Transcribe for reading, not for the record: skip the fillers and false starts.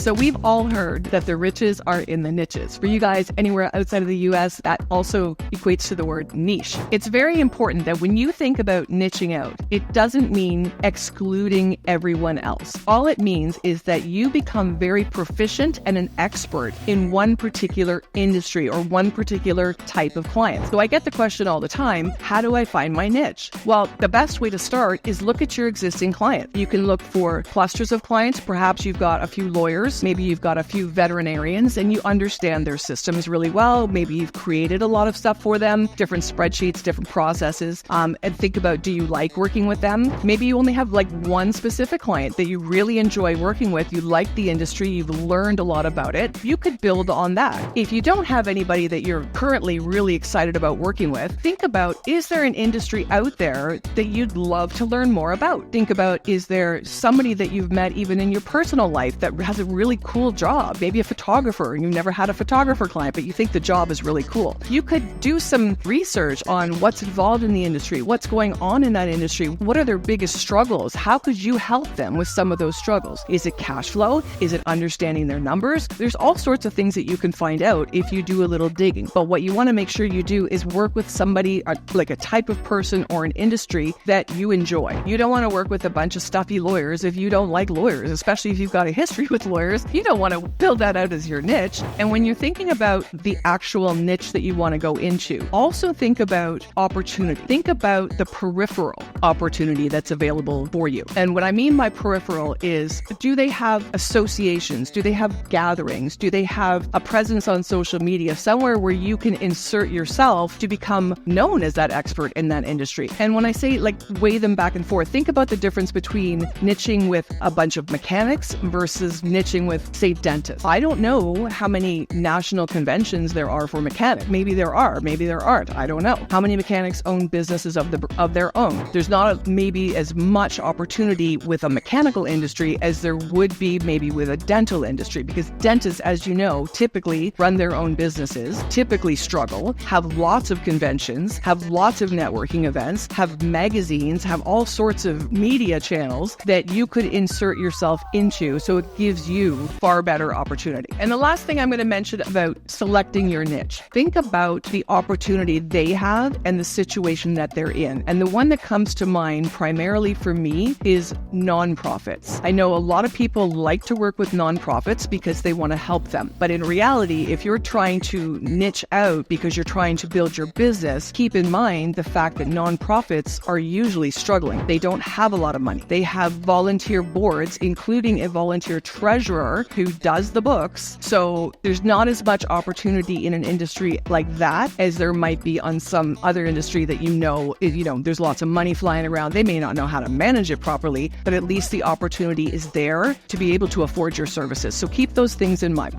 So we've all heard that the riches are in the niches. For you guys anywhere outside of the US, that also equates to the word niche. It's very important that when you think about niching out, it doesn't mean excluding everyone else. All it means is that you become very proficient and an expert in one particular industry or one particular type of client. So I get the question all the time, how do I find my niche? Well, the best way to start is look at your existing client. You can look for clusters of clients. Perhaps you've got a few lawyers, maybe you've got a few veterinarians, and you understand their systems really well. Maybe you've created a lot of stuff for them, different spreadsheets, different processes, and think about, do you like working with them? Maybe you only have like one specific client that you really enjoy working with. You like the industry, you've learned a lot about it. You could build on that. If you don't have anybody that you're currently really excited about working with, think about, is there an industry out there that you'd love to learn more about? Think about, is there somebody that you've met even in your personal life that has a really cool job? Maybe a photographer, and you've never had a photographer client, but you think the job is really cool. You could do some research on what's involved in the industry, what's going on in that industry, what are their biggest struggles? How could you help them with some of those struggles? Is it cash flow? Is it understanding their numbers? There's all sorts of things that you can find out if you do a little digging. But what you want to make sure you do is work with somebody, like a type of person or an industry that you enjoy. You don't want to work with a bunch of stuffy lawyers if you don't like lawyers, especially if you've got a history with lawyers. You don't want to build that out as your niche. And when you're thinking about the actual niche that you want to go into, also think about opportunity. Think about the peripheral opportunity that's available for you. And what I mean by peripheral is, do they have associations? Do they have gatherings? Do they have a presence on social media, somewhere where you can insert yourself to become known as that expert in that industry? And when I say like weigh them back and forth, think about the difference between niching with a bunch of mechanics versus niching with, say, dentists. I don't know how many national conventions there are for mechanics. Maybe there are, maybe there aren't. I don't know. How many mechanics own businesses of their own? There's not maybe as much opportunity with a mechanical industry as there would be maybe with a dental industry, because dentists, as you know, typically run their own businesses, typically struggle, have lots of conventions, have lots of networking events, have magazines, have all sorts of media channels that you could insert yourself into, so it gives you far better opportunity. And the last thing I'm going to mention about selecting your niche, think about the opportunity they have and the situation that they're in. And the one that comes to mind primarily for me is nonprofits. I know a lot of people like to work with nonprofits because they want to help them. But in reality, if you're trying to niche out because you're trying to build your business, keep in mind the fact that nonprofits are usually struggling. They don't have a lot of money. They have volunteer boards, including a volunteer treasurer who does the books. So there's not as much opportunity in an industry like that as there might be on some other industry that there's lots of money flying around. They may not know how to manage it properly, but at least the opportunity is there to be able to afford your services. So keep those things in mind.